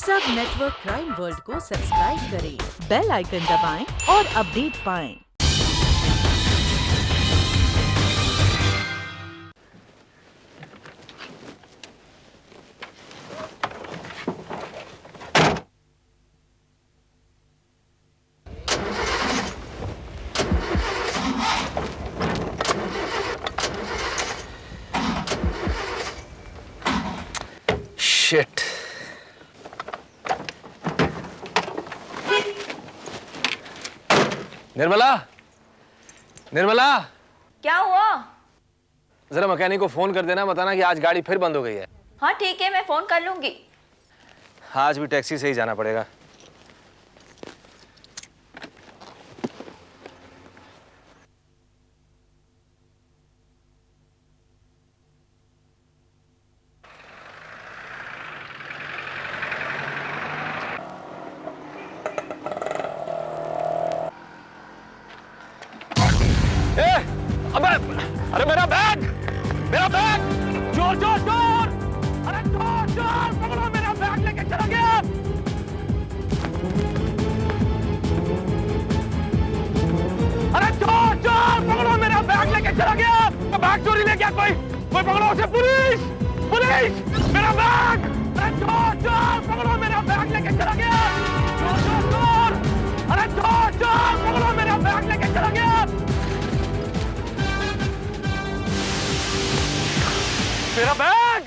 सब network crime world को subscribe करें, बेल आइकन दबाएं और अपडेट पाएं। शिट। निर्मला, निर्मला, क्या हुआ? जरा मैकेनिक को फोन कर देना, बताना कि आज गाड़ी फिर बंद हो गई है। हाँ ठीक है, मैं फोन कर लूंगी। आज भी टैक्सी से ही जाना पड़ेगा। अरे मेरा बैग, मेरा बैग! चोर चोर चोर! अरे चोर चोर! पकड़ो, मेरा बैग लेके चला गया। अरे चोर चोर! पकड़ो, मेरा बैग लेके चला गया। तो बैग चोरी ले गया कोई पकड़ो उसे। Police police! मेरा बैग! अरे चोर चोर! पकड़ो, मेरा बैग लेके चला गया। चोर चोर चोर! अरे चोर चोर! पकड़ो, मेरा बैग लेके चला गया। मेरा बैग!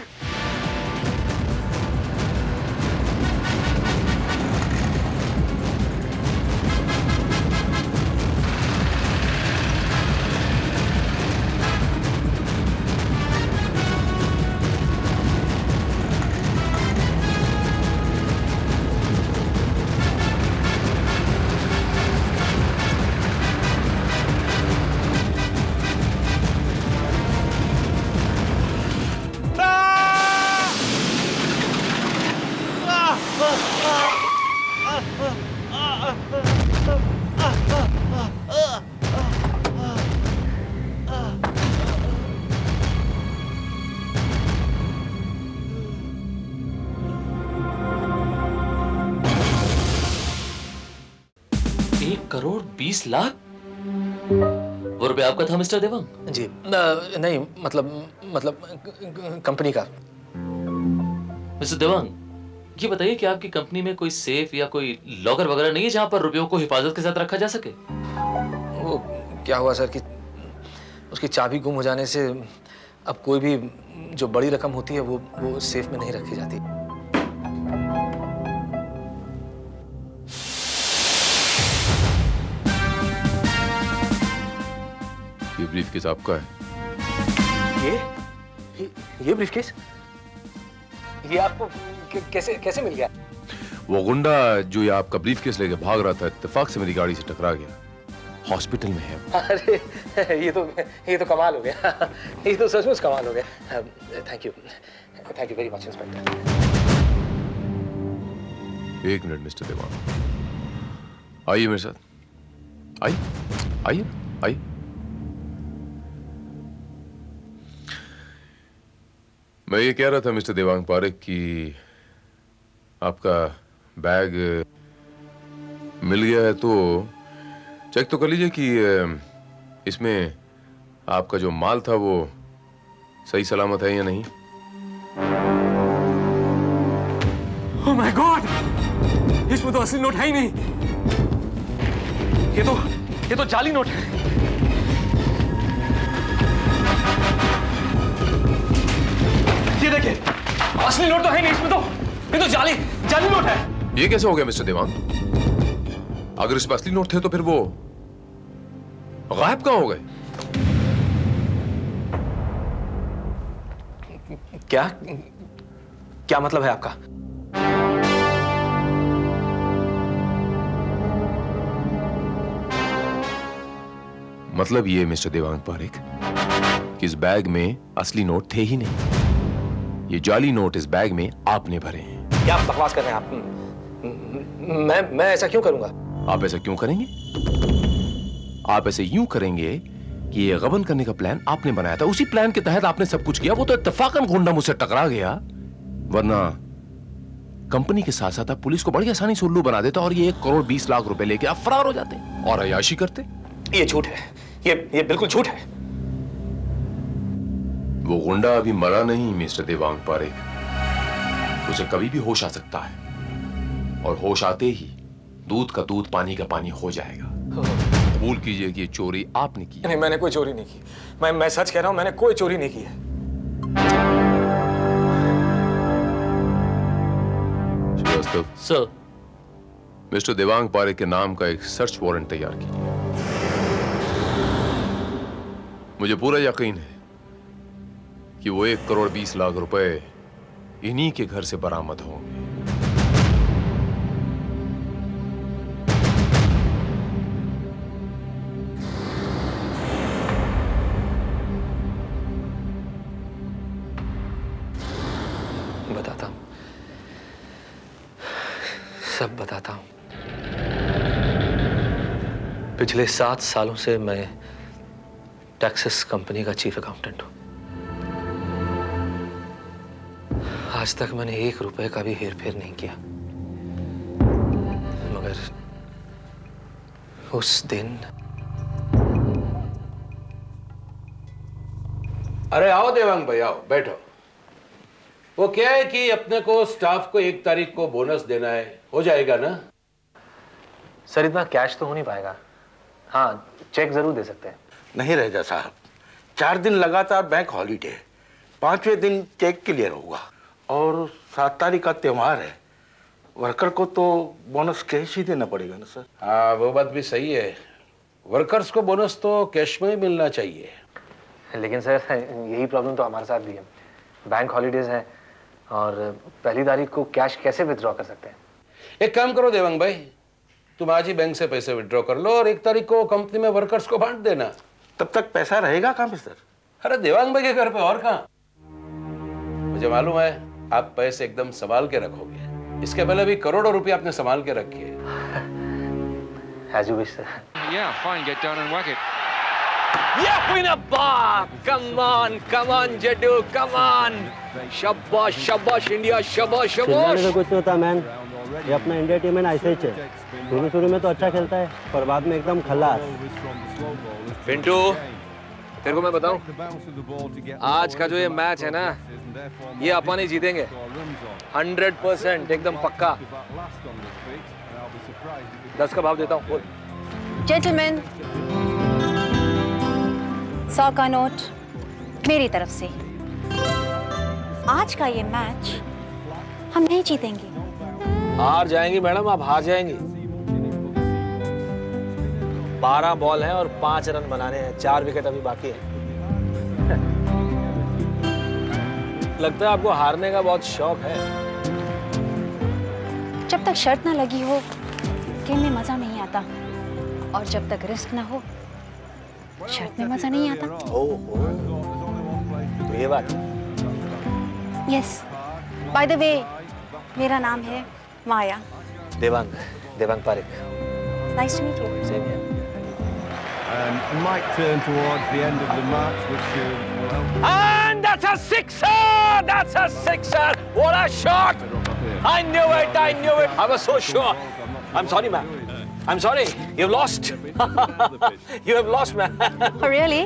करोड़ 20 लाख? वो रुपया आपका था मिस्टर देवांग? जी नहीं, मतलब कंपनी का। मिस्टर देवांग, ये बताइए कि आपकी कंपनी में कोई सेफ या कोई लॉकर वगैरह नहीं है जहां पर रुपयों को हिफाजत के साथ रखा जा सके? वो क्या हुआ सर कि उसकी चाबी गुम हो जाने से अब कोई भी जो बड़ी रकम होती है वो सेफ में नहीं रखी जाती। ये ब्रीफकेस आपका है? ये ब्रीफकेस? ये आपको कैसे मिल गया? वो गुंडा जो ये आपका ब्रीफकेस लेके भाग रहा था, इत्तेफाक से मेरी गाड़ी से टकरा गया। हॉस्पिटल में है। अरे ये तो कमाल हो गया। ये तो सचमुच कमाल हो गया। Thank you very much inspector. एक मिनट मिस्टर देवांग, आइए मेरे साथ। आइए। मैं ये कह रहा था मिस्टर देवांग पारेख कि आपका बैग मिल गया है तो चेक तो कर लीजिए कि इसमें आपका जो माल था वो सही सलामत है या नहीं। Oh my God! इसमें तो असली नोट है ही नहीं। ये तो जाली नोट है। ये देखिए, असली नोट तो है नहीं इसमें, ये तो जाली नोट है। ये कैसे हो गया मिस्टर देवांग? अगर इसमें असली नोट थे तो फिर वो गायब कहां हो गए? क्या मतलब है आपका? मतलब ये मिस्टर देवांग पारेख कि इस बैग में असली नोट थे ही नहीं। ये जाली नोट इस बैग में आपने भरे हैं। क्या बकवास कर रहे हैं आप? मैं ऐसा क्यों करूंगा? आप ऐसा क्यों करेंगे? आप ऐसे यूं करेंगे कि ये गबन करने का प्लान आपने बनाया था, उसी प्लान के तहत आपने सब कुछ किया। वो तो इत्तेफाकन गुंडा मुझसे टकरा गया, वरना कंपनी के साथ साथ आप पुलिस को बड़ी आसानी से उल्लू बना देते और ये 1 करोड़ 20 लाख रुपए लेके आप फरार हो जाते और अय्याशी करते। ये झूठ है, ये बिल्कुल झूठ है। वो गुंडा अभी मरा नहीं मिस्टर देवांग पारेख। उसे कभी भी होश आ सकता है और होश आते ही दूध का दूध पानी का पानी हो जाएगा। कबूल कीजिए कि ये चोरी आपने की। नहीं, मैंने कोई चोरी नहीं की। मैं सच कह रहा हूं, मैंने कोई चोरी नहीं की है। श्रीवास्तव सर, मिस्टर देवांग पारेख के नाम का एक सर्च वारंट तैयार कीजिए। मुझे पूरा यकीन है कि वो 1 करोड़ 20 लाख रुपए इन्हीं के घर से बरामद होंगे। बताता हूं, सब बताता हूं। पिछले 7 सालों से मैं टैक्सेस कंपनी का चीफ अकाउंटेंट हूं। आज तक मैंने 1 रुपए का भी हेरफेर नहीं किया, मगर उस दिन। अरे आओ देवांग भाई, आओ बैठो। वो क्या है कि अपने को स्टाफ को 1 तारीख को बोनस देना है, हो जाएगा ना? सर इतना कैश तो हो नहीं पाएगा। हाँ, चेक जरूर दे सकते हैं। नहीं रहेगा साहब, 4 दिन लगातार बैंक हॉलीडे, 5वें दिन चेक क्लियर होगा और 7 तारीख का त्योहार है। वर्कर को तो बोनस कैश ही देना पड़ेगा ना सर। हाँ, वो बात भी सही है। वर्कर्स को बोनस तो कैश में ही मिलना चाहिए। लेकिन सर यही प्रॉब्लम तो हमारे साथ भी है। बैंक हॉलीडेज हैं और 1 तारीख को कैश कैसे विथड्रॉ कर सकते हैं? एक काम करो देवांग भाई, तुम आज ही बैंक से पैसे विड्रॉ कर लो और 1 तारीख को कंपनी में वर्कर्स को बांट देना। तब तक पैसा रहेगा कहाँ पे सर? अरे देवांग भाई के घर पे और कहाँ? मुझे मालूम है आप पैसे एकदम संभाल के रखोगे। इसके पहले भी करोड़ों रुपए आपने संभाल के रखे हैं। As you wish, sir. Yeah, fine, get down and whack it. Yeah, win a bar! Come on, Jaddu, come on! Shabash, shabash, India, shabash, चिल्लाने shabash! का कुछ नहीं होता मैन। ये अपना इंडिया टीम है ना, ऐसे ही है। शुरू में तो अच्छा खेलता है पर बाद में एकदम खल्लास। पिंटू, तेरे को मैं बताऊं, आज का जो ये मैच है ना, ये अपन ही जीतेंगे 100%, एकदम पक्का। 10 का भाव देता हूँ, बोल। जेंटलमैन, 100 का नोट मेरी तरफ से। आज का ये मैच हम नहीं जीतेंगे। हार जाएंगी मैडम, आप हार जाएंगी। 12 बॉल हैं और 5 रन बनाने हैं, 4 विकेट अभी बाकी है। लगता है आपको हारने का बहुत शौक है। जब तक शर्त ना लगी हो गेम में मजा नहीं आता, और जब तक रिस्क ना हो शर्त में मजा नहीं आता। ओह, तो ये बात। यस, बाय द वे मेरा नाम है Maya. Devang Parekh. Nice to meet you. Same here. A might turn towards the end of the match, which will help. And that's a sixer! That's a sixer! What a shot! I knew it! I was so sure. I'm sorry, man. I'm sorry. You've lost. You have lost, man. Oh, really?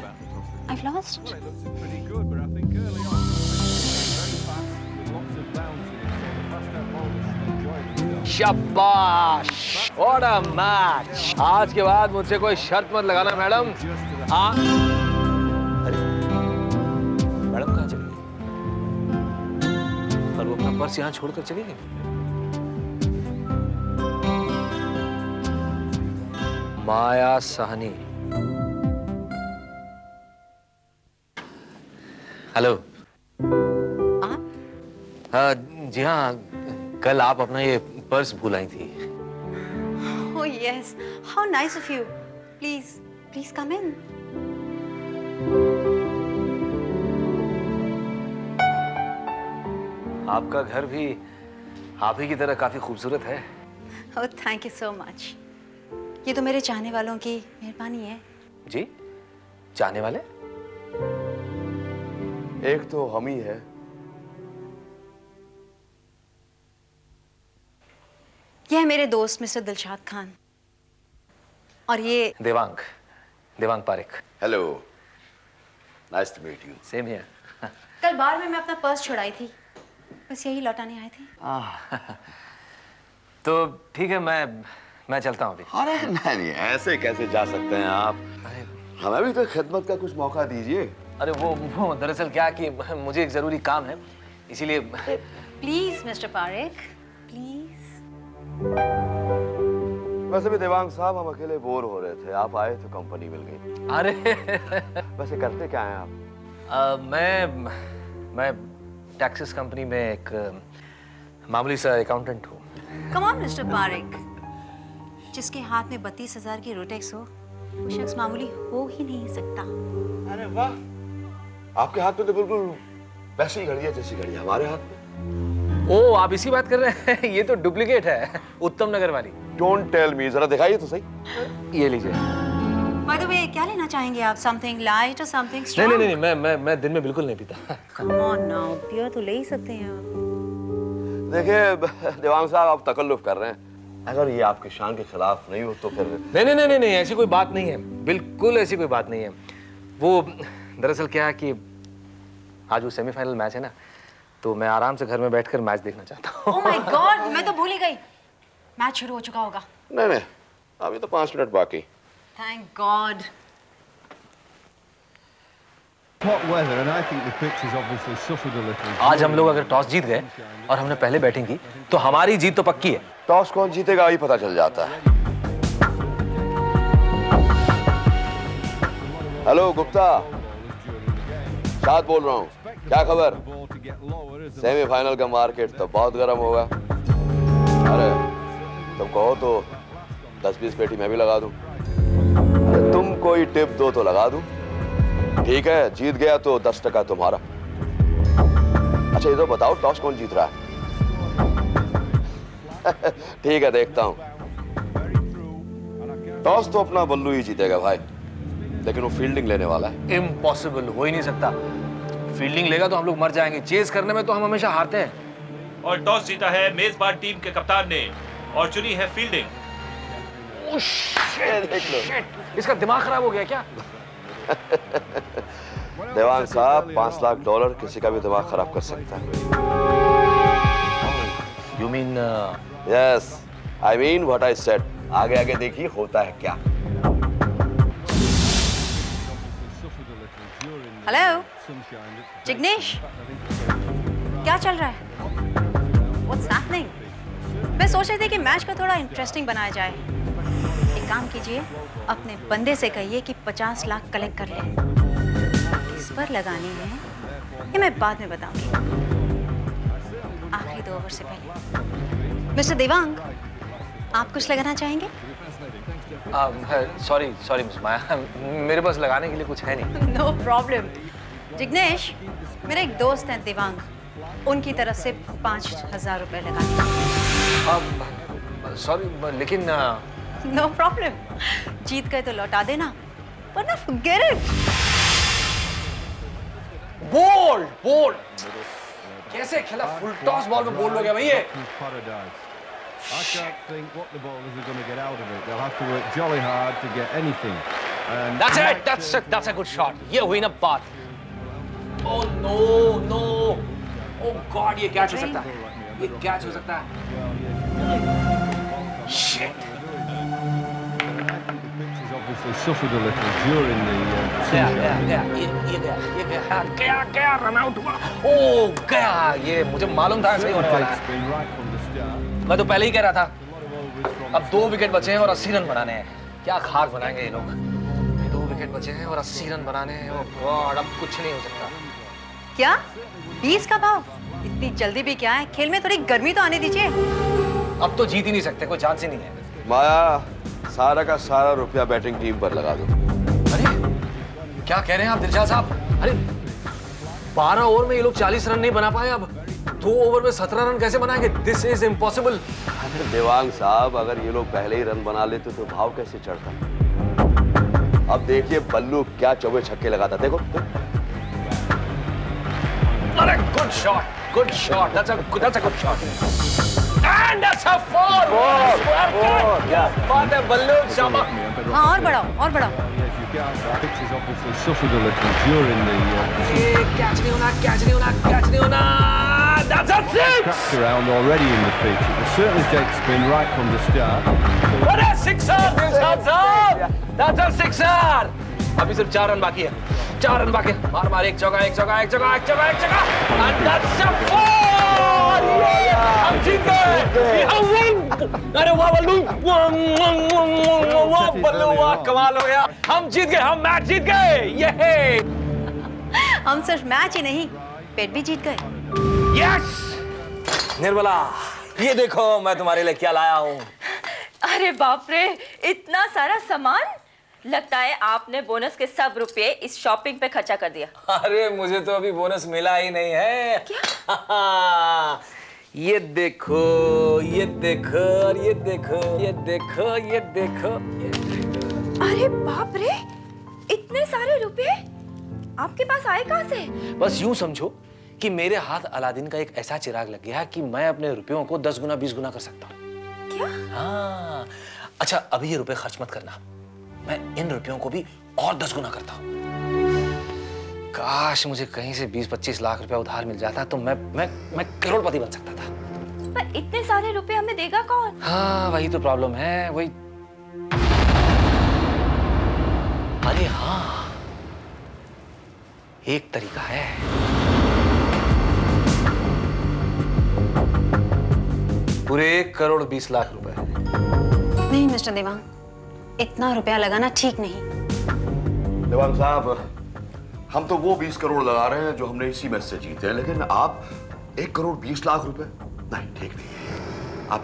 I've lost. Pretty good, but I think early on, very fast, with lots of bouncing, so the fast out bowlers enjoyed themselves. शाबाश! What a match! आज के बाद मुझसे कोई शर्त मत लगाना, madam. हाँ? अरे, मैडम कहाँ चली गई? और वो अपना पर्स यहाँ छोड़कर चली गई? माया साहनी। हेलो। हाँ जी, हाँ, कल आप अपना ये पर्स भूल आई थी। Oh yes, how nice of you. Please come in. आपका घर भी आप ही की तरह काफी खूबसूरत है। Oh, thank you so much. ये तो मेरे चाहने वालों की मेहरबानी है। जी, चाहने वाले? एक तो हम ही है ये है मेरे दोस्त मिस्टर दिलशाद खान और ये Devang, Devang Parekh. Hello, nice to meet you. Same here. कल बार में मैं अपना पर्स छुड़ाई थी, बस यही लौटाने आए थे। तो ठीक है, मैं चलता हूँ अभी। अरे नहीं, ऐसे कैसे जा सकते हैं आप? हमें भी तो खिदमत का कुछ मौका दीजिए। अरे वो दरअसल क्या कि मुझे एक जरूरी काम है, इसीलिए। Please mister Parekh, please. वैसे भी देवांग साहब, हम अकेले बोर हो रहे थे, आप आए तो कंपनी मिल गई। अरे वैसे करते क्या हैं आप? मैं टैक्सेस कंपनी में एक मामूली सा अकाउंटेंट हूँ। कम ऑन मिस्टर पारेख, जिसके हाथ में 32,000 की रोटेक्स हो, वो शख्स मामूली हो ही नहीं सकता। अरे वाह, आपके हाथ में तो बिल्कुल वैसी घड़ी है जैसी घड़ी हमारे हाथ में। ओ, आप इसी बात कर रहे हैं? ये तो डुप्लीकेट है, उत्तम नगर वाली। डोंट टेल मी, जरा दिखाइए तो सही। ये लीजिए। बाय द वे, क्या लेना चाहेंगे आप? समथिंग लाइट और समथिंग स्ट्रॉन्ग? नहीं, मैं दिन में बिल्कुल नहीं पीता। कम ऑन नाउ, बियर तो ले ही सकते हैं आप। देखिए देवांग साहब, आप तकल्लुफ कर रहे हैं। अगर ये आपके शान के खिलाफ नहीं हो तो फिर। नहीं, ऐसी कोई बात नहीं है, बिल्कुल ऐसी कोई बात नहीं है। वो दरअसल क्या है कि आज वो सेमीफाइनल मैच है ना, तो मैं आराम से घर में बैठकर मैच देखना चाहता हूँ। ओह माय गॉड, मैं तो भूल ही गई, मैच शुरू हो चुका होगा। नहीं, अभी तो 5 मिनट बाकी। Thank God. Hot weather, and I think the pitch has obviously suffered a little. आज हम लोग अगर टॉस जीत गए और हमने पहले बैटिंग की तो हमारी जीत तो पक्की है। टॉस कौन जीतेगा ही पता चल जाता है। हेलो गुप्ता, शाद बोल रहा हूँ, क्या खबर? सेमीफाइनल का मार्केट तो बहुत गर्म होगा। अरे तुम कहो तो 10-20 पेटी मैं भी लगा दूं। अरे तुम कोई टिप दो तो लगा दूं। ठीक है, जीत गया तो 10% तुम्हारा। अच्छा ये तो बताओ, टॉस कौन जीत रहा है? ठीक है, देखता हूं। टॉस तो अपना बल्लू ही जीतेगा भाई, लेकिन वो फील्डिंग लेने वाला है। इम्पॉसिबल, हो ही नहीं सकता। फील्डिंग लेगा तो हम लोग मर जाएंगे, चेस करने में तो हम हमेशा हारते हैं। और टॉस जीता है मेजबान टीम के कप्तान ने और चुनी है फील्डिंग। देख लो, इसका दिमाग खराब हो गया क्या? देवांग साहब, $5 लाख किसी का भी दिमाग खराब कर सकता है। You mean? Yes, I mean what I said. आगे आगे देखिए होता है क्या। हेलो जिग्नेश, क्या चल रहा है? What's happening? मैं सोच रही थी कि मैच को थोड़ा इंटरेस्टिंग बनाया जाए। एक काम कीजिए, अपने बंदे से कहिए कि 50 लाख कलेक्ट कर ले। किस पर लगानी है ये मैं बाद में बताऊंगी, आखिरी 2 ओवर से पहले। मिस्टर देवांग, आप कुछ लगाना चाहेंगे? सॉरी मिस माया, मेरे पास लगाने के लिए कुछ है नहीं। No problem. जिग्नेश, मेरे एक दोस्त हैं देवांग, उनकी तरफ से 5,000 रुपए लगाने। सॉरी लेकिन नो प्रॉब्लम, जीत गए तो लौटा देना, वरना forget it। बोल्ड कैसे खेला? फुल टॉस बॉल में बोल्ड हो गया भाई ये। I can't think what the bowlers are going to get out of it. They'll have to work jolly hard to get anything. And that's a good shot. ये हुई ना बात। Oh no, oh God, ये catch हो सकता है, ये catch हो सकता है। Shit. obviously suffered a little during the गया रन आउट हुआ। ओ गया, ये मुझे मालूम था सही होने वाला है। मैं तो पहले ही कह रहा था। अब 2 विकेट बचे हैं और 80 रन बनाने हैं। क्या खाक बनाएंगे ये लोग। 2 विकेट बचे हैं और 80 रन बनाने हैं। ओह गॉड, अब कुछ नहीं हो सकता। क्या 20 का भाव? इतनी जल्दी भी क्या है, खेल में थोड़ी गर्मी तो आने दीजिए। अब तो जीत ही नहीं सकते, कोई चांस ही नहीं है। माया, सारा का सारा रुपया बैटिंग टीम पर लगा दो। अरे क्या कह रहे हैं आप दिलशाद साहब? अरे 12 ओवर में ये लोग 40 रन नहीं बना पाए, अब 2 ओवर में 17 रन कैसे बनाएंगे? This is impossible. देवांग साहब, अगर ये लोग पहले ही रन बना लेते तो भाव कैसे चढ़ता? अब देखिए बल्लू क्या चौबे छक्के लगाता, देखो। अरे good shot, that's a good shot. And that's a 4। क्या बात है बल्ले शाबाश। हाँ और बढ़ाओ और बढ़ाओ। Pitch has obviously suffered a little during the catch नहीं होना, catch नहीं होना, catch नहीं होना। That's a six. cracked around already in the pitch. It was certainly Jake spin right from the start. What a sixer, Dilshad साहब। That's a sixer. अभी सिर्फ 4 run बाकी है, 4 रन बाकी। मार मार, एक चौका, एक चौका, एक चौका, एक चौका, एक चौका। And that's a four. हम जीत गए। We have won. अरे वाह बल्लू, वाह बल्लू, वाह कमाल हो गया। हम जीत गए, हम मैच जीत गए। ये हम सिर्फ मैच ही नहीं, पेट भी जीत गए। यस निर्मला, ये देखो मैं तुम्हारे लिए क्या लाया हूँ। अरे बाप रे, इतना सारा सामान। लगता है आपने बोनस के सब रुपए इस शॉपिंग पे खर्चा कर दिया। अरे मुझे तो अभी बोनस मिला ही नहीं है। क्या? ये देखो, ये देखो, ये देखो, ये देखो, ये देखो, ये देखो। अरे बाप रे, इतने सारे रुपए आपके पास आए कहाँ से? बस यूं समझो कि मेरे हाथ अलादीन का एक ऐसा चिराग लग गया कि मैं अपने रुपयों को 10 गुना 20 गुना कर सकता हूँ। क्या? हाँ। अच्छा अभी ये रुपए खर्च मत करना, मैं इन रुपयों को भी और 10 गुना करता हूँ। काश मुझे कहीं से 20-25 लाख रुपया उधार मिल जाता तो मैं करोड़पति बन सकता था। पर इतने सारे रुपए हमें देगा कौन? हाँ वही तो प्रॉब्लम है, वही। अरे हाँ, एक तरीका है। पूरे 1 करोड़ 20 लाख रुपए। नहीं मिस्टर देवांग, इतना रुपया लगाना ठीक नहीं। देवांग साहब, हम तो वो 20 करोड़ लगा रहे हैं जो हमने इसी मैच से जीते हैं, लेकिन आप 1 करोड़ 20 लाख रुपए? नहीं, ठीक नहीं है। आप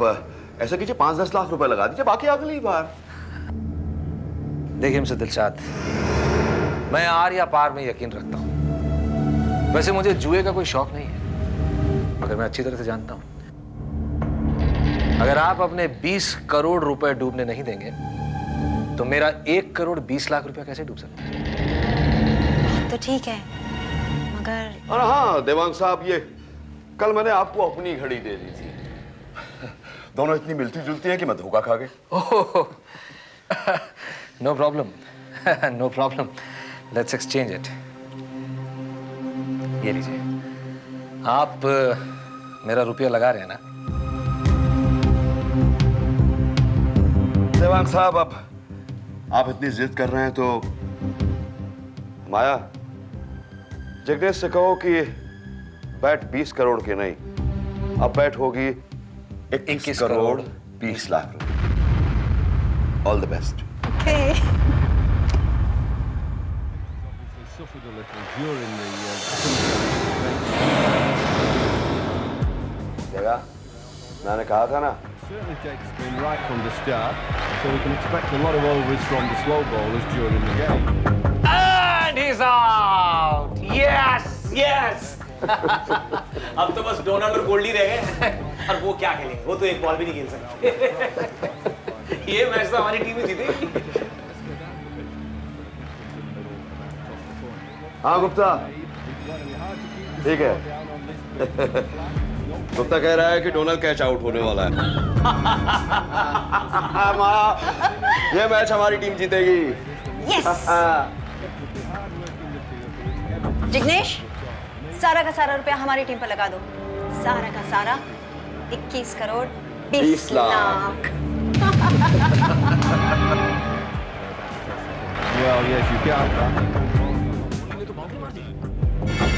ऐसा कीजिए, 5-10 लाख रुपए लगा दीजिए, बाकी अगली बार। देखिए मिस्टर दिलशाद, मैं आर या पार में यकीन रखता हूं। वैसे मुझे जुए का कोई शौक नहीं है, मगर मैं अच्छी तरह से जानता हूं अगर आप अपने 20 करोड़ रुपए डूबने नहीं देंगे तो मेरा 1 करोड़ 20 लाख रुपया कैसे डूब सकता है? तो ठीक है, मगर। और हाँ देवांग साहब, ये कल मैंने आपको अपनी घड़ी दे दी थी। दोनों इतनी मिलती जुलती हैं कि मैं धोखा खा गया। No problem, no problem, let's exchange it. ये लीजिए, आप मेरा रुपया लगा रहे हैं ना? देवांग साहब, अब आप इतनी जिद कर रहे हैं तो माया, जगदीश से कहो कि बैट 20 करोड़ की नहीं, अब बैट होगी 21 करोड़ 20 लाख रुपए। All the best. देगा, मैंने कहा था ना। Certainly Jake's been right from the start, so we can expect a lot of overs from the slow bowlers during the game. And he's out. Yes, yes. अब तो बस डोनाल्ड और गोल्डी रह गए और वो क्या खेलेंगे, वो तो एक बॉल भी नहीं खेल सकते। ये मैच तो हमारी टीम ही जीतेगी। हाँ गुप्ता, ठीक है। गुप्ता कह रहा है कि डोनाल्ड कैच आउट होने वाला है। ये मैच हमारी टीम जीतेगी। यस। जिग्नेश, सारा का सारा रुपया हमारी टीम पर लगा दो। सारा का सारा 21 crore 20 lakh. Well, yes, you got that.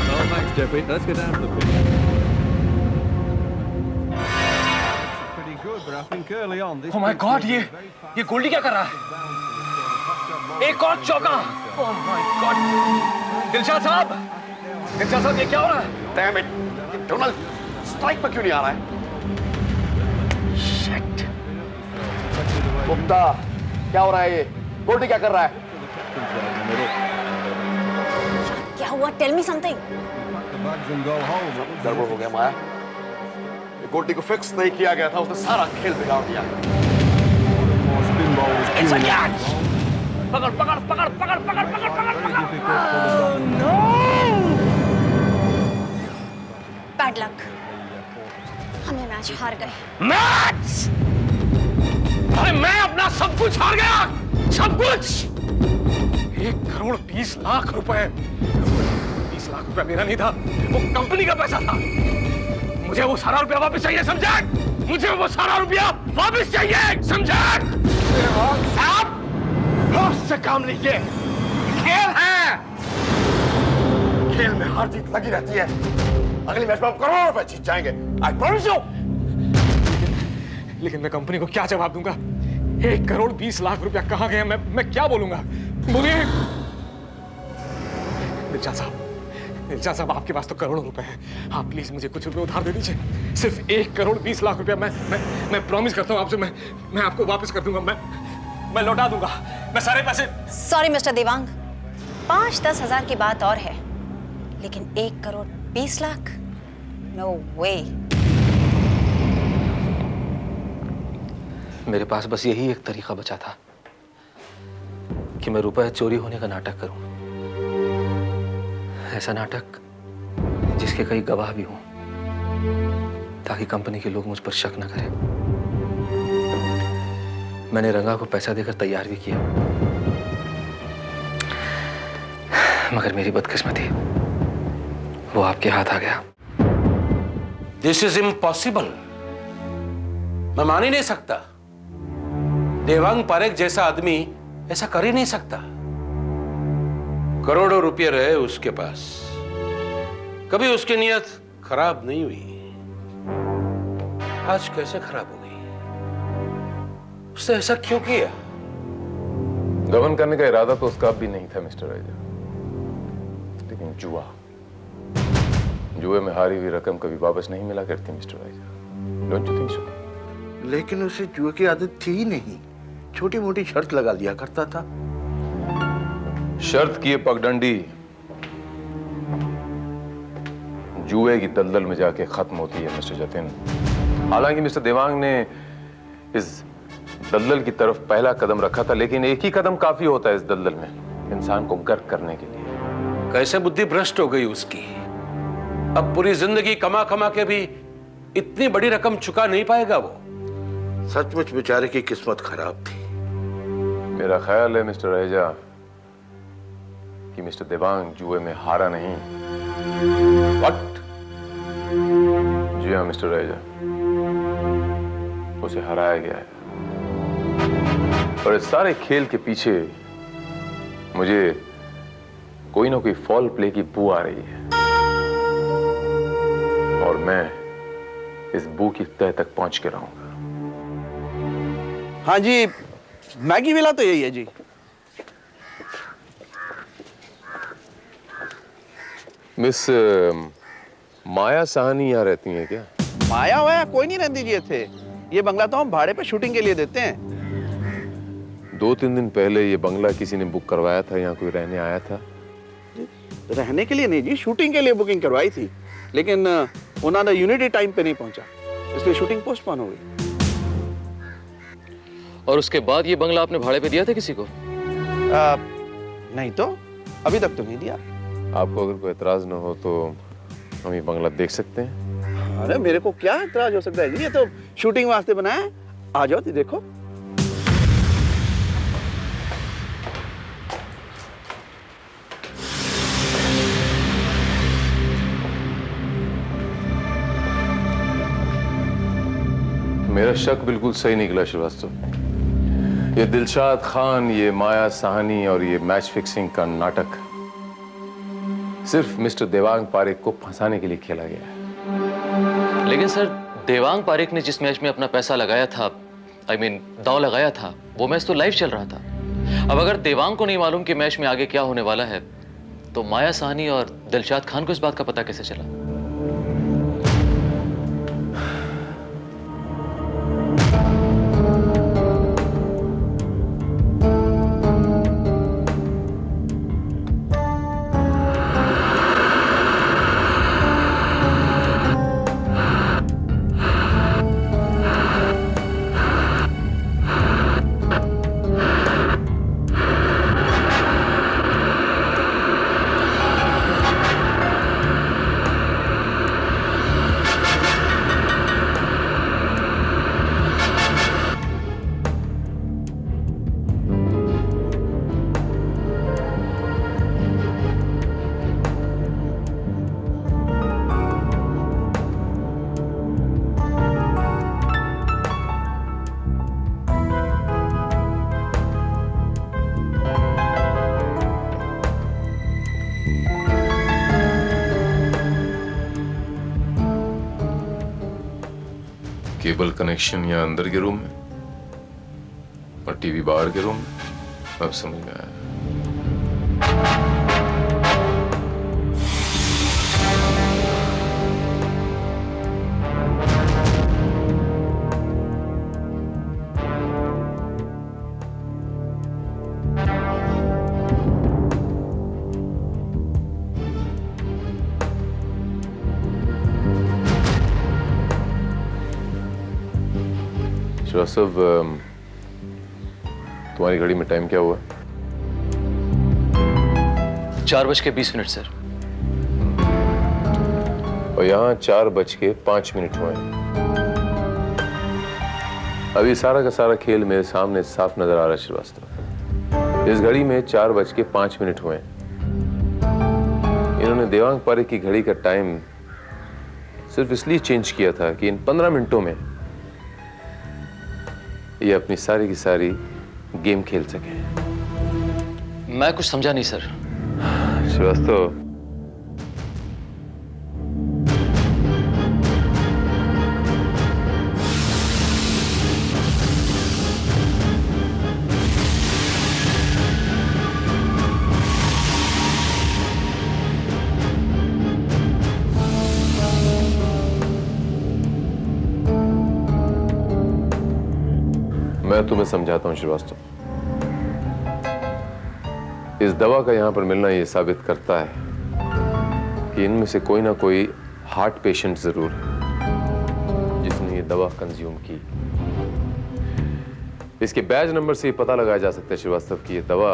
Well, thanks, Jeffrey. Let's get down to the pitch. Pretty good, but I think early on this. Oh my God, ये गोल्डी क्या कर रहा है? एक और चौका। Oh my God. दिलशाद साहब, ये क्या हो रहा है? Damn it! डोनाल्ड स्ट्राइक पर क्यों नहीं आ रहा है? Shit! गुप्ता, क्या हो रहा है ये? गोल्डी क्या कर रहा है? क्या हुआ? Tell me something. गड़बड़ हो गया माया। ये गोल्डी को फिक्स नहीं किया गया था, उसने सारा खेल बिगाड़ दिया। It's a catch! पकड़, पकड़, पकड़, पकड़, पकड़, पकड़, पकड़, पकड़। Oh no! बैड लक, हमें मैच हार गए। मैच? अरे अरे मैं अपना सब कुछ हार गया, सब कुछ। 1,20,00,000 रुपए। 20 लाख रुपया मेरा नहीं था, वो कंपनी का पैसा था। मुझे वो सारा रुपया वापस चाहिए, समझे? मुझे वो सारा रुपया वापस चाहिए, समझे? साहब, लॉस से काम नहीं, ये खेल है। खेल में हार जीत लगी रहती है। अगली मैच में आप करोड़ों रुपए जीत जाएंगे, आई प्रॉमिस यू। लेकिन मैं कंपनी को क्या जवाब दूंगा? 1,20,00,000 रुपया कहां गया? मैं क्या बोलूंगा? बोलिए। दिलशाद साहब, आपके पास तो करोड़ों रुपए हैं। आप प्लीज मुझे कुछ रुपए उधार दे दीजिए। सिर्फ 1,20,00,000 रुपया। मैं प्रॉमिस करता हूँ आपसे, मैं आपको वापस कर दूंगा। मैं लौटा दूंगा, मैं सारे पैसे। सॉरी मिस्टर देवांग, 5-10 हजार की बात और है, लेकिन 1,20,00,000? नो वे। मेरे पास बस यही एक तरीका बचा था कि मैं रुपए चोरी होने का नाटक करूं। ऐसा नाटक जिसके कई गवाह भी हों, ताकि कंपनी के लोग मुझ पर शक न करें। मैंने रंगा को पैसा देकर तैयार भी किया, मगर मेरी बदकिस्मती, वो आपके हाथ आ गया। This is impossible. मैं मान ही नहीं सकता। देवांग पारेख जैसा आदमी ऐसा कर ही नहीं सकता। करोड़ों रुपए रहे उसके पास, कभी उसकी नीयत खराब नहीं हुई। आज कैसे खराब हो गई? उसने ऐसा क्यों किया? गबन करने का इरादा तो उसका भी नहीं था मिस्टर राजा, लेकिन जुए में हारी हुई रकम कभी वापस नहीं मिला करती mister Raja. Don't you think so? लेकिन उसे जुए की आदत थी ही नहीं, छोटी मोटी शर्त लगा दिया करता था। शर्त की ये पगडंडी जुए की दलदल में जाके खत्म होती है मिस्टर जतिन। हालांकि मिस्टर देवांग ने इस दलदल की तरफ पहला कदम रखा था, लेकिन एक ही कदम काफी होता है इस दलदल में इंसान को गर्क करने के लिए। कैसे बुद्धि भ्रष्ट हो गई उसकी। अब पूरी जिंदगी कमा कमा के भी इतनी बड़ी रकम चुका नहीं पाएगा वो। सचमुच बेचारे की किस्मत खराब थी। मेरा ख्याल है मिस्टर रहेजा कि मिस्टर देवांग जुए में हारा नहीं। व्हाट? जी हाँ मिस्टर रहेजा, उसे हराया गया है। और इस सारे खेल के पीछे मुझे कोई ना कोई फॉल प्ले की बू आ रही है, और मैं इस बू की तह तक पहुंच के रहूंगा। हाँ जी, मैगी विला तो यही है जी। मिस माया साहनी यहाँ रहती हैं क्या? माया वाया कोई नहीं रहने दीजिए थे, ये बंगला तो हम भाड़े पे शूटिंग के लिए देते हैं। 2-3 दिन पहले ये बंगला किसी ने बुक करवाया था, यहाँ कोई रहने आया था? रहने के लिए नहीं जी, शूटिंग के लिए बुकिंग करवाई थी, लेकिन उन्होंने यूनिटी टाइम पे नहीं पहुंचा, इसलिए शूटिंग पोस्टपोन हो गई। और उसके बाद ये बंगला आपने भाड़े पे दिया था किसी को? नहीं तो, अभी तक तो नहीं दिया। आपको अगर कोई एतराज न हो तो हम ये बंगला देख सकते हैं? अरे मेरे को क्या एतराज हो सकता है जी, ये तो शूटिंग वास्ते बनाया है। आ जाओ तो देखो। मेरा शक बिल्कुल सही निकला श्रीवास्तव। ये दिलशाद खान, ये माया साहनी और ये मैच फिक्सिंग का नाटक सिर्फ मिस्टर देवांग पारेख को फंसाने के लिए खेला गया है। लेकिन सर, देवांग पारेख ने जिस मैच में अपना पैसा लगाया था, दांव लगाया था, वो मैच तो लाइव चल रहा था। अब अगर देवांग को नहीं मालूम कि मैच में आगे क्या होने वाला है, तो माया साहनी और दिलशाद खान को इस बात का पता कैसे चला? केबल कनेक्शन या अंदर के रूम में और टीवी बाहर के रूम में। अब समझ में आया। श्रीवास्तव, तुम्हारी घड़ी में टाइम क्या हुआ? 4:20 सर। और यहाँ 4:05 हुए। अभी सारा का सारा खेल मेरे सामने साफ नजर आ रहा है श्रीवास्तव। इस घड़ी में 4:05 हुए। इन्होंने देवांग पारेख की घड़ी का टाइम सिर्फ इसलिए चेंज किया था कि इन 15 मिनटों में ये अपनी सारी की सारी गेम खेल सके। मैं कुछ समझा नहीं सर। श्रीवास्तव, मैं तुम्हें समझाता हूं श्रीवास्तव। इस दवा का यहां पर मिलना यह साबित करता है कि इनमें से कोई ना कोई हार्ट पेशेंट जरूर है जिसने ये दवा कंज्यूम की। इसके बैज नंबर से ये पता लगाया जा सकता है श्रीवास्तव कि ये दवा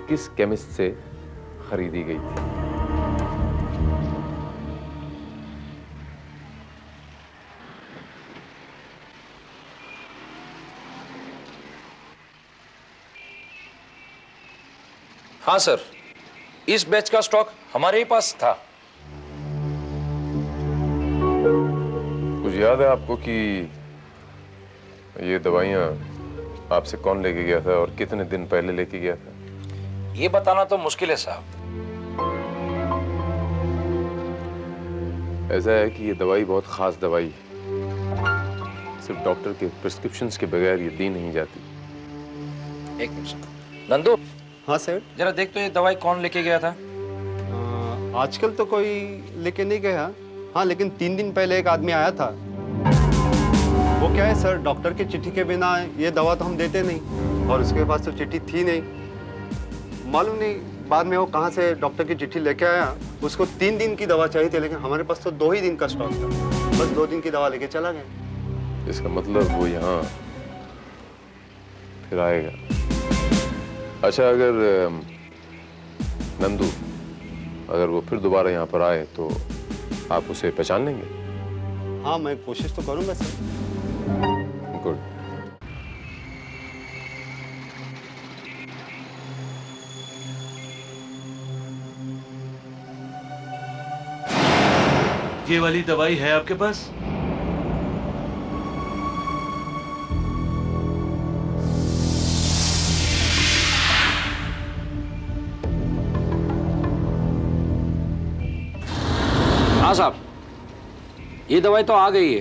किस केमिस्ट से खरीदी गई थी। हाँ सर, इस बैच का स्टॉक हमारे ही पास था। कुछ याद है आपको कि ये दवाइयाँ आपसे कौन लेके गया था और कितने दिन पहले लेके गया था? ये बताना तो मुश्किल है साहब। ऐसा है कि ये दवाई बहुत खास दवाई है। सिर्फ डॉक्टर के प्रिस्क्रिप्शंस के बगैर ये दी नहीं जाती। एक मिनट नंदू। हाँ सर। जरा देख तो ये दवाई कौन लेके गया था? आजकल तो कोई लेके नहीं गया। हाँ, लेकिन 3 दिन पहले एक आदमी आया था। वो क्या है सर, डॉक्टर की चिट्ठी के बिना ये दवा तो हम देते नहीं, और उसके पास तो चिट्ठी थी नहीं। मालूम नहीं बाद में वो कहाँ से डॉक्टर की चिट्ठी लेके आया। उसको 3 दिन की दवा चाहिए थी, लेकिन हमारे पास तो 2 ही दिन का स्टॉक था। बस 2 दिन की दवा लेके चला गया। इसका मतलब वो यहाँ फिर आएगा। अच्छा, अगर नंदू अगर वो फिर दोबारा यहाँ पर आए तो आप उसे पहचान लेंगे? हाँ, मैं कोशिश तो करूंगा सर। गुड। ये वाली दवाई है आपके पास? हाँ साहब, ये दवाई तो आ गई है।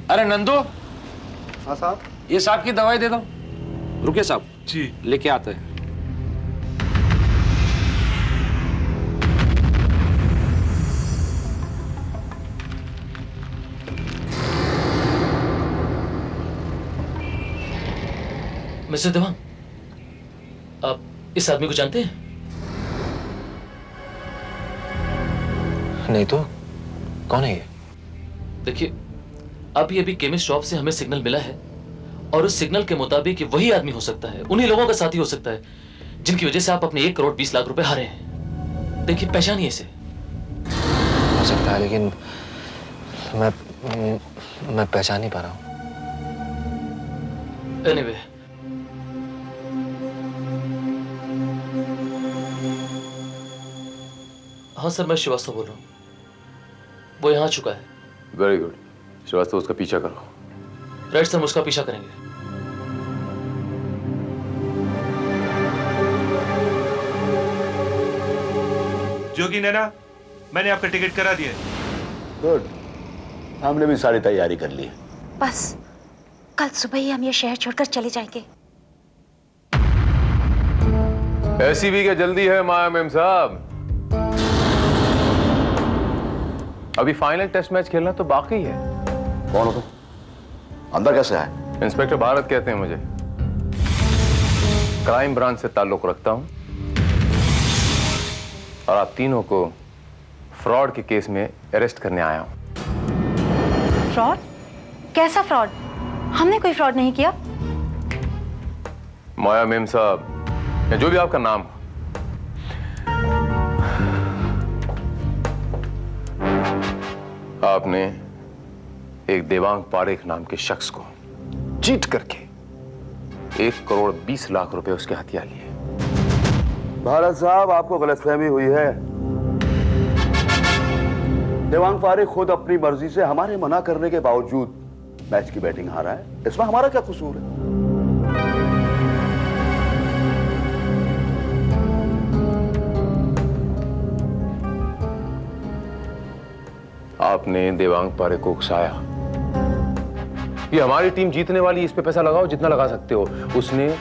अरे नंदू। हाँ साहब। ये साहब की दवाई दे दो। रुके साहब जी, लेके आते हैं। मिस्टर देवांग, आप इस आदमी को जानते हैं? नहीं तो कौन है ये? देखिए, अभी केमिस्ट शॉप से हमें सिग्नल मिला है और उस सिग्नल के मुताबिक वही आदमी हो सकता है, उन्हीं लोगों का साथी हो सकता है जिनकी वजह से आप अपने 1 करोड़ 20 लाख रुपए हारे हैं। देखिए, पहचानिए इसे। हो सकता है, लेकिन मैं पहचान नहीं पा रहा हूं। एनीवे, हाँ सर, मैं श्रीवास्तव बोल रहा हूँ। वो यहाँ चुका है। Very good. श्रीवास्तव, उसका पीछा करो। राइट सर, हम उसका पीछा करेंगे। जोगी नैना, मैंने आपका टिकट करा दिया है। गुड। हमने भी सारी तैयारी कर ली। बस कल सुबह ही हम ये शहर छोड़कर चले जाएंगे। ऐसी भी क्या जल्दी है माया मेम साहब? अभी फाइनल टेस्ट मैच खेलना तो बाकी है। कौन हो तुम? अंदर कैसे आए? इंस्पेक्टर भारत कहते हैं मुझे। क्राइम ब्रांच से ताल्लुक रखता हूं और आप तीनों को फ्रॉड के केस में अरेस्ट करने आया हूं। फ्रॉड? कैसा फ्रॉड? हमने कोई फ्रॉड नहीं किया। माया मेम साहब, या जो भी आपका नाम हो, आपने एक देवांग पारेख नाम के शख्स को चीट करके 1,20,00,000 रुपए उसके हथिया लिए। भारत साहब, आपको गलतफहमी हुई है। देवांग पारेख खुद अपनी मर्जी से हमारे मना करने के बावजूद मैच की बैटिंग हारा है। इसमें हमारा क्या कसूर है? आपने देवांग पारेख को उकसाया कि हमारी टीम जीतने वाली, इस पे पैसा लगाओ जितना लगा सकते हो। उसने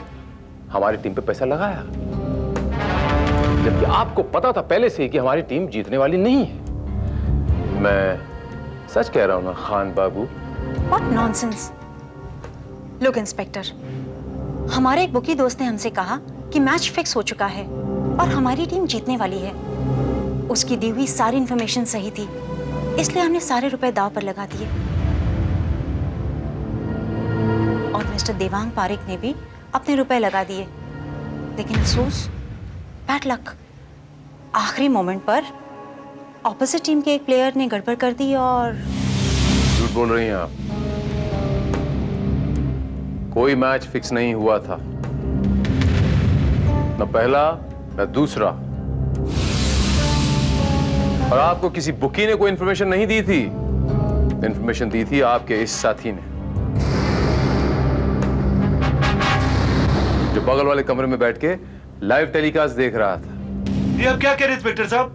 हमारी टीम पे पैसा लगाया, जबकि आपको पता था पहले से कि हमारी टीम जीतने वाली नहीं है। मैं सच कह रहा हूं ना खान बाबू? What nonsense! Look, इंस्पेक्टर, हमारे एक बुकी दोस्त ने हमसे कहा कि मैच फिक्स हो चुका है और हमारी टीम जीतने वाली है। उसकी दी हुई सारी इंफॉर्मेशन सही थी, इसलिए हमने सारे रुपए दांव पर लगा दिए। और मिस्टर देवांग पारेख ने भी अपने रुपए लगा दिए, लेकिन अफसोस, बैड लक, आखिरी मोमेंट पर ऑपोजिट टीम के एक प्लेयर ने गड़बड़ कर दी और... झूठ बोल रही हैं आप। कोई मैच फिक्स नहीं हुआ था, न पहला न दूसरा। और आपको किसी बुकी ने कोई इंफॉर्मेशन नहीं दी थी। इंफॉर्मेशन दी थी आपके इस साथी ने, जो बगल वाले कमरे में बैठ के लाइव टेलीकास्ट देख रहा था। ये आप क्या कह रहे हैं इंस्पेक्टर साहब?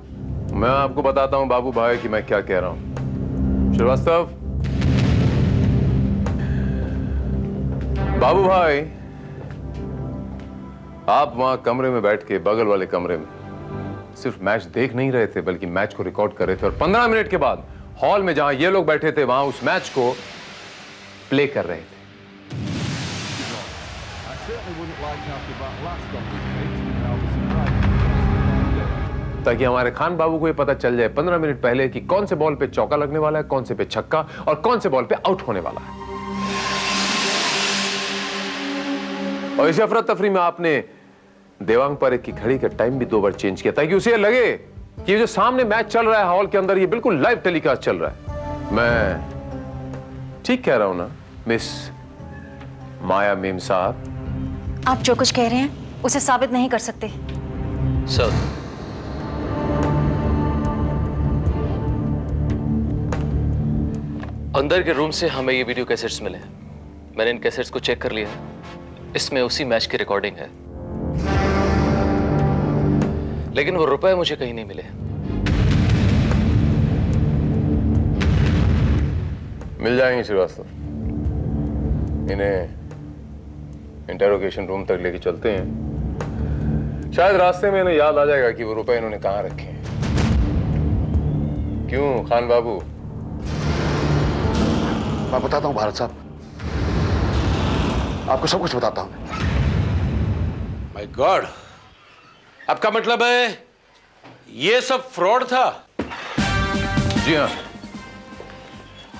मैं आपको बताता हूं बाबू भाई कि मैं क्या कह रहा हूं। श्रीवास्तव, बाबू भाई, आप वहां कमरे में बैठ के बगल वाले कमरे में सिर्फ मैच देख नहीं रहे थे, बल्कि मैच को रिकॉर्ड कर रहे थे। और 15 मिनट के बाद हॉल में जहां ये लोग बैठे थे, वहां उस मैच को प्ले कर रहे थे। ताकि हमारे खान बाबू को ये पता चल जाए 15 मिनट पहले कि कौन से बॉल पे चौका लगने वाला है, कौन से पे छक्का और कौन से बॉल पे आउट होने वाला है। और इस अफरा तफरी में आपने देवांग पारेख की घड़ी का टाइम भी 2 बार चेंज किया, ताकि उसे लगे कि ये जो सामने मैच चल रहा है हॉल के अंदर, ये बिल्कुल लाइव टेलीकास्ट चल रहा है। मैं ठीक कह रहा हूं ना मिस माया मेम साहब? आप जो कुछ कह रहे हैं उसे साबित नहीं कर सकते। सर, अंदर के रूम से हमें ये वीडियो कैसेट्स मिले हैं। मैंने इन कैसेट्स को चेक कर लिया है। इसमें उसी मैच की रिकॉर्डिंग है, लेकिन वो रुपए मुझे कहीं नहीं मिले। मिल जाएंगे श्रीवास्तव। इन्हें इंटेरोगेशन रूम तक लेके चलते हैं। शायद रास्ते में इन्हें याद आ जाएगा कि वो रुपए इन्होंने कहां रखे हैं। क्यों खान बाबू? मैं बताता हूं भारत साहब, आपको सब कुछ बताता हूं। माय गॉड, आपका मतलब है ये सब फ्रॉड था? जी हाँ।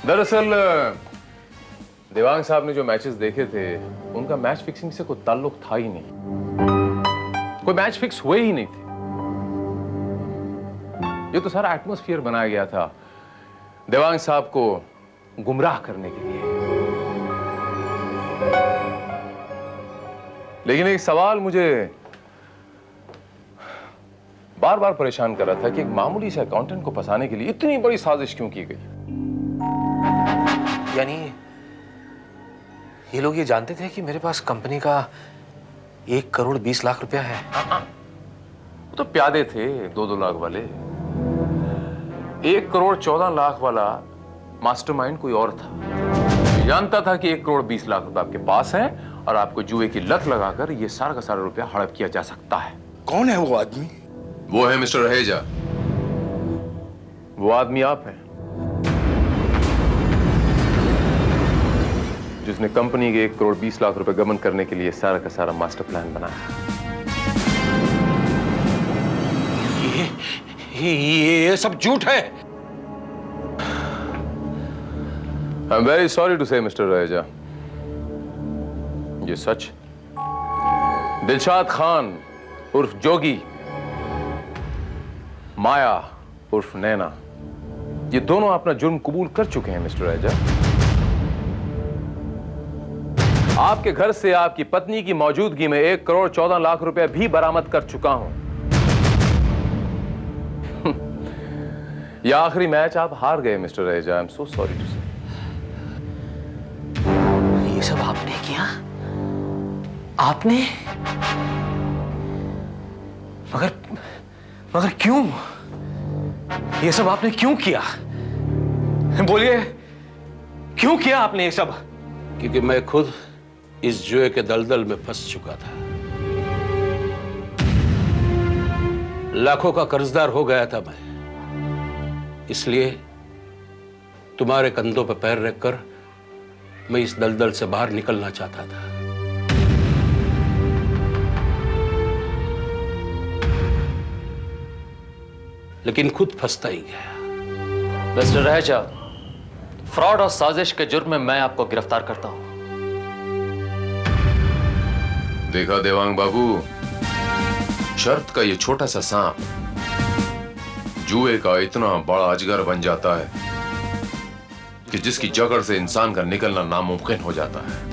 दरअसल देवांग साहब ने जो मैचेस देखे थे, उनका मैच फिक्सिंग से कोई ताल्लुक था ही नहीं। कोई मैच फिक्स हुए ही नहीं थे। ये तो सारा एटमॉस्फेयर बनाया गया था देवांग साहब को गुमराह करने के लिए। लेकिन एक सवाल मुझे बार बार परेशान कर रहा था कि एक मामूली से अकाउंटेंट को फंसाने के लिए इतनी बड़ी साजिश क्यों की गई? यानी ये लोग ये जानते थे कि मेरे पास कंपनी का 1,20,00,000 रुपया है? वो तो प्यादे थे 2-2 लाख वाले। 1,14,00,000 वाला मास्टरमाइंड कोई और था। मैं जानता था कि 1 करोड़ 20 लाख रुपए आपके पास है और आपको जुए की लत लगाकर ये सारा का सारा रुपया हड़प किया जा सकता है। कौन है वो आदमी? वो है मिस्टर रहेजा। वो आदमी आप हैं, जिसने कंपनी के 1 करोड़ 20 लाख रुपए गबन करने के लिए सारा का सारा मास्टर प्लान बनाया। ये सब झूठ है। I am very sorry to say mister Raheja, ये सच। दिलशाद खान उर्फ जोगी, माया उर्फ नैना, ये दोनों अपना जुर्म कबूल कर चुके हैं मिस्टर रहेजा। आपके घर से आपकी पत्नी की मौजूदगी में 1 करोड़ 14 लाख रुपए भी बरामद कर चुका हूं। यह आखिरी मैच आप हार गए mister Raheja. I am so sorry to say. ये सब आपने किया? आपने? मगर क्यों? ये सब आपने क्यों किया? बोलिए, क्यों किया आपने ये सब? क्योंकि मैं खुद इस जुए के दलदल में फंस चुका था। लाखों का कर्जदार हो गया था मैं। इसलिए तुम्हारे कंधों पर पैर रखकर मैं इस दलदल से बाहर निकलना चाहता था। लेकिन खुद फंसता ही गया। मिस्टर रहेजा, फ्रॉड और साजिश के जुर्म में मैं आपको गिरफ्तार करता हूं। देखा देवांग बाबू, शर्त का ये छोटा सा सांप जुए का इतना बड़ा अजगर बन जाता है कि जिसकी जकड़ से इंसान का निकलना नामुमकिन हो जाता है।